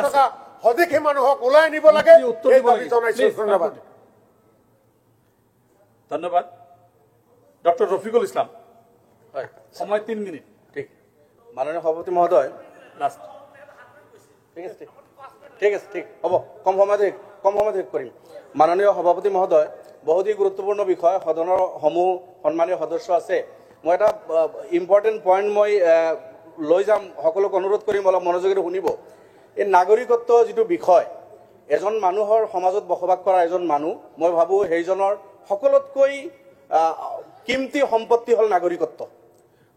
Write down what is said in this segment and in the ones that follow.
টকা সদেশী মানুহক ওলাই নিব লাগে। ধন্যবাদ। ধন্যবাদ। ডক্টর রফিকুল ইসলাম, সময় 3 মিনিট। ঠিক, মাননীয় সভাপতি মহোদয়, লাস্ট। ঠিক আছে, ঠিক হ'ব, কম সময় শেষ কৰিম। মাননীয় সভাপতি মহোদয়, বহুতেই গুৰুত্বপূৰ্ণ বিষয়, সদনৰ সমূহ সন্মানীয় সদস্য আছে। মই এটা ইম্পৰ্টেণ্ট পইণ্ট মই লৈ যাম, সকলোক অনুৰোধ কৰিম অলপ মনোযোগেৰে শুনিব। এই নাগৰিকত্ব যিটো বিষয়, এজন মানুহৰ সমাজত বসবাস কৰা এজন মানুহ, মই ভাবোঁ সেইজনৰ সকলোতকৈ কিমতি সম্পত্তি হ'ল নাগৰিকত্ব।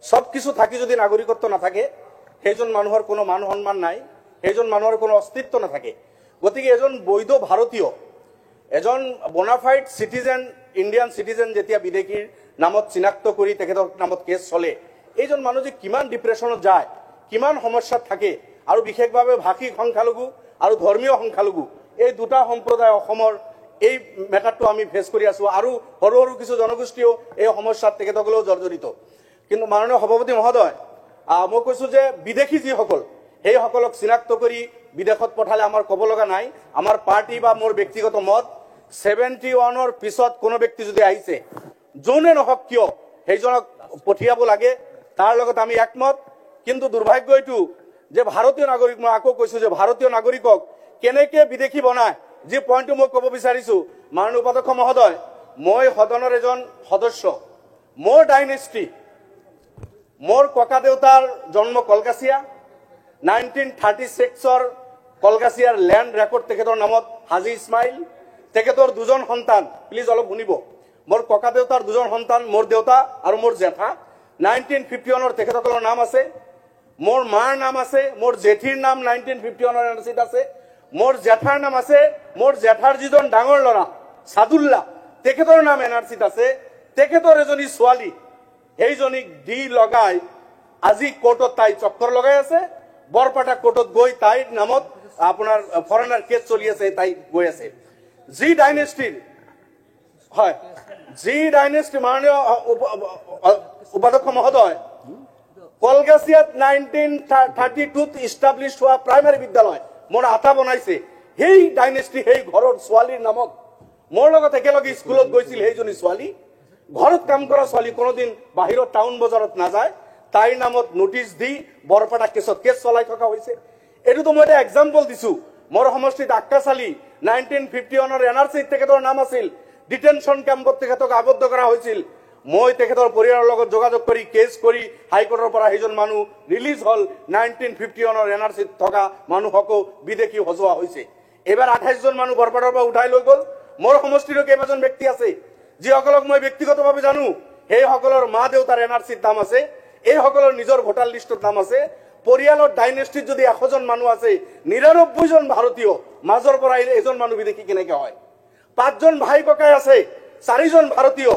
সব কিছু থাকি যদি নাগৰিকত্ব নাথাকে, সেইজন মানুহৰ কোনো মান সন্মান নাই, সেইজন মানুহৰ কোনো অস্তিত্ব নাথাকে। গতিকে এজন বৈধ ভাৰতীয়, এজন বোনাফাইড চিটিজেন, ইণ্ডিয়ান চিটিজেন যেতিয়া বিদেশীৰ নামত চিনাক্ত কৰি তেখেতৰ নামত কেছ চলে, এইজন মানুহ যে কিমান ডিপ্ৰেশ্যনত যায়, কিমান সমস্যাত থাকে, আৰু বিশেষভাৱে ভাষিক সংখ্যালঘু আৰু ধৰ্মীয় সংখ্যালঘু, এই দুটা সম্প্ৰদায় অসমৰ এই মেটাৰটো আমি ফেচ কৰি আছোঁ, আৰু সৰু সৰু কিছু জনগোষ্ঠীও এই সমস্যাত তেখেতসকলেও জৰ্জৰিত। কিন্তু মাননীয় সভাপতি মহোদয়, মই কৈছোঁ যে বিদেশী যিসকল, সেইসকলক চিনাক্ত কৰি বিদেশত পঠালে আমাৰ ক'ব লগা নাই। আমাৰ পাৰ্টি বা মোৰ ব্যক্তিগত মত, 71ৰ পিছত কোনো ব্যক্তি যদি আহিছে, যোনে নহওক কিয়, সেইজনক পঠিয়াব লাগে, তাৰ লগত আমি একমত। কিন্তু দুৰ্ভাগ্য এইটো যে ভাৰতীয় নাগৰিক, মই আকৌ কৈছোঁ যে ভাৰতীয় নাগৰিকক কেনেকৈ বিদেশী বনায়, যি পইণ্টটো মই ক'ব বিচাৰিছোঁ, মাননীয় উপাধ্যক্ষ মহোদয়, মই সদনৰ এজন সদস্য, মোৰ ডাইনেষ্টি, মোৰ ককা দেউতাৰ জন্ম কলকাছিয়া, 1936ৰ কলকাছিয়াৰ লেণ্ড ৰেকৰ্ড তেখেতৰ নামত হাজি ইছমাইল, তেখেতৰ দুজন সন্তান, প্লিজ অলপ শুনিব, মোৰ ককা দেউতাৰ দুজন সন্তান, মোৰ দেউতা আৰু মোৰ জেঠা, 1951ৰ তেখেতসকলৰ নাম আছে, মোৰ মাৰ নাম আছে, মোৰ জেঠীৰ নাম 1951ৰ এনআৰচিত আছে, মোৰ জেঠাৰ নাম আছে, মোৰ জেঠাৰ যিজন ডাঙৰ ল'ৰা সাদুল্লাহ, তেখেতৰ নাম এনআৰচিত আছে, তেখেতৰ এজনী ছোৱালী, সেইজনীক দি লগাই আজি কোৰ্টত তাই চক্কৰ লগাই আছে, বৰপেটা কোৰ্টত গৈ তাইৰ নামত আপোনাৰ ফৰেনাৰ কেছ চলি আছে, তাই গৈ আছে। যি ডাইনেষ্টিৰ, হয়, যি ডাইনেষ্টি, মাননীয় উপাধ্যক্ষ মহোদয়, কলকাছিয়াত 1932ত ইষ্টাব্লিছ হোৱা প্ৰাইমাৰী বিদ্যালয়, মোৰ আটা বনাইছে, সেই ডাইনেষ্টি, সেই ঘৰৰ ছোৱালীৰ নামত, মোৰ লগত একেলগে স্কুলত গৈছিল সেইজনী ছোৱালী, ঘৰত কাম কৰা ছোৱালী, কোনোদিন বাহিৰত টাউন বজাৰত নাযায়, তাইৰ নামত নোটিছ দি বৰপেটা কেছত কেছ চলাই থকা হৈছে। এইটোতো মই এটা এক্সাম্পল দিছোঁ। মোৰ সমষ্টিত আক্কাচালি 1951ৰ এনআৰচিত তেখেতৰ নাম আছিল, ডিটেনশ্যন কেম্পত তেখেতক আবদ্ধ কৰা হৈছিল। মই তেখেতৰ পৰিয়ালৰ লগত যোগাযোগ কৰি কেছ কৰি হাইকোৰ্টৰ পৰা সেইজন মানুহ ৰিলিজ হ'ল। 1951ৰ এনআৰচিত থকা মানুহকো বিদেশী সজোৱা হৈছে। এইবাৰ 28জন মানুহ বৰপেটাৰ পৰা উঠাই লৈ গ'ল। মোৰ সমষ্টিৰো কেইবাজন ব্যক্তি আছে, যিসকলক মই ব্যক্তিগতভাৱে জানো, সেইসকলৰ মা দেউতাৰ এনআৰচিত নাম আছে, এইসকলৰ নিজৰ ভোটাৰ লিষ্টত নাম আছে। পৰিয়ালৰ ডাইনেষ্টিত যদি 100জন মানুহ আছে, 99জন ভাৰতীয়, মাজৰ পৰা এজন মানুহ বিদেশী কেনেকৈ হয়? 5জন ভাই ককাই আছে, 4জন ভাৰতীয়,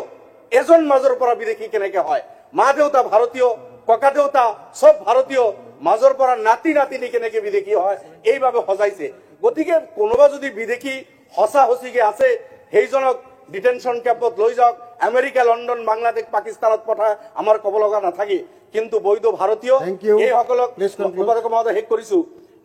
এজন মাজৰ পৰা বিদেশী কেনেকৈ হয়? মা দেউতা ভাৰতীয়, ককা দেউতা সব ভাৰতীয়, মাজৰ পৰা নাতি নাতিনী কেনেকৈ বিদেশী হয়? এইভাবে সজাইছে। গতিকে কোনোবা যদি বিদেশী সঁচা সঁচিকে আছে, সেইজনক ডিটেনশ্যন কেম্পত লৈ যাওক, আমেৰিকা, লণ্ডন, বাংলাদেশ, পাকিস্তানত পঠায়, আমাৰ ক'ব লগা নাথাকে। কিন্তু বৈধ ভাৰতীয় এইসকলক উপাধ্যক্ষ মহোদয় শেষ কৰিছোঁ।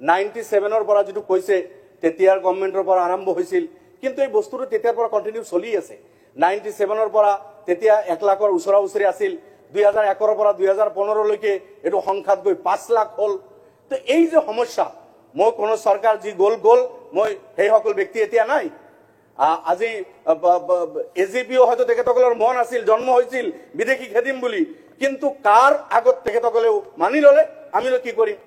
97ৰ পৰা যিটো কৈছে, তেতিয়াৰ গভৰ্ণমেণ্টৰ পৰা আৰম্ভ হৈছিল, কিন্তু এই বস্তুটো তেতিয়াৰ পৰা কণ্টিনিউ চলি আছে। 97ৰ পৰা তেতিয়া 1 লাখৰ ওচৰা ওচৰি আছিল, 2001ৰ পৰা 2015লৈকে এইটো সংখ্যাত গৈ 5 লাখ হ'ল। তো এই যে সমস্যা, মই কোনো চৰকাৰ যি গ'ল, মই সেইসকল ব্যক্তি এতিয়া নাই। আজি এজিপিও হয়তো তেখেতসকলৰ মন আছিল, জন্ম হৈছিল বিদেশী খেদিম বুলি, কিন্তু কাৰ আগত তেখেতসকলেও মানি ল'লে, আমিনো কি কৰিম?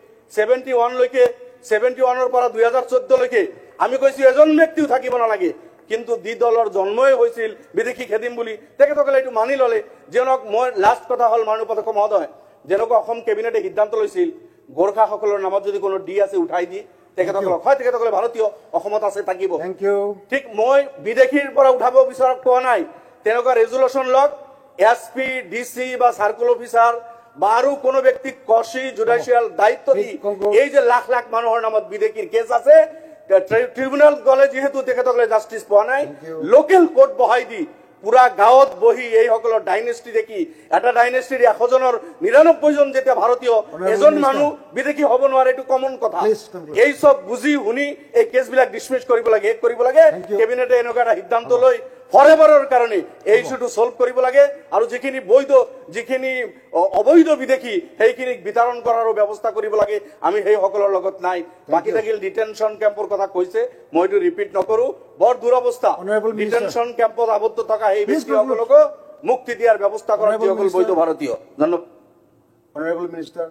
71ৰ পৰা 2014লৈকে আমি কৈছোঁ এজন ব্যক্তিও থাকিব নালাগে, কিন্তু যি দলৰ জন্মই হৈছিল বিদেশী খেদিম বুলি, তেখেতসকলে এইটো মানি ল'লে। যেনক মই লাষ্ট কথা হ'ল, মাননীয় উপাধ্যক্ষ মহোদয়, যেনেকৈ অসম কেবিনেটে সিদ্ধান্ত লৈছিল, গোৰ্খাসকলৰ নামত যদি কোনো ডি আছে উঠাই দি তেখেতসকলক, হয় তেখেতসকলে ভাৰতীয়, অসমত আছে, থাকিব। ঠিক মই বিদেশীৰ পৰা উঠাব বিচৰা কোৱা নাই, তেনেকুৱা ৰেজুলেশ্যন লওক, এছপি, ডিচি বা চাৰ্কুল অফিচাৰ বা আৰু কোনো ব্যক্তিক কষি জুডিচিয়েল দায়িত্ব দি, এই যে লাখ লাখ মানুহৰ নামত বিদেশীৰ কেছ আছে, ট্ৰিবিউনেল গ'লে যিহেতু তেখেতসকলে জাষ্টিছ পোৱা নাই, লোকেল কোৰ্ট বহাই দি পুৰা গাঁৱত বহি এইসকলৰ ডাইনেষ্টি দেখি এটা ডাইনেষ্টিৰ 100 জনৰ 99 জন যেতিয়া ভাৰতীয় এজন মানুহ বিদেশী হ'ব নোৱাৰে এইটো কমন কথা Please conclude. এই সব বুজি শুনি এই কেছবিলাক ডিসমিস কৰিব লাগে এক কৰিব লাগে কেবিনেটে এনেকুৱা এটা সিদ্ধান্ত লৈ ফৰএভাৰৰ কাৰণে এই ইস্যুটো সলভ কৰিব লাগে আৰু যিখিনি বৈধ যিখিনি অবৈধ বিদেশী সেইখিনিক বিতৰণ কৰাৰো ব্যৱস্থা কৰিব লাগে আমি সেই সকলৰ লগত নাই বাকি থাকিল ডিটেনশন কেম্পৰ কথা কৈছে মই এইটো ৰিপিট নকৰো বৰ দুৰৱস্থা Honorable Minister. ডিটেনশন কেম্পত আবদ্ধ থকা এই Please ব্যক্তিসকলক মুক্তি দিয়াৰ ব্যৱস্থা কৰা Honorable যিসকল বৈধ Minister. ভাৰতীয় ধন্যবাদ Honorable Minister.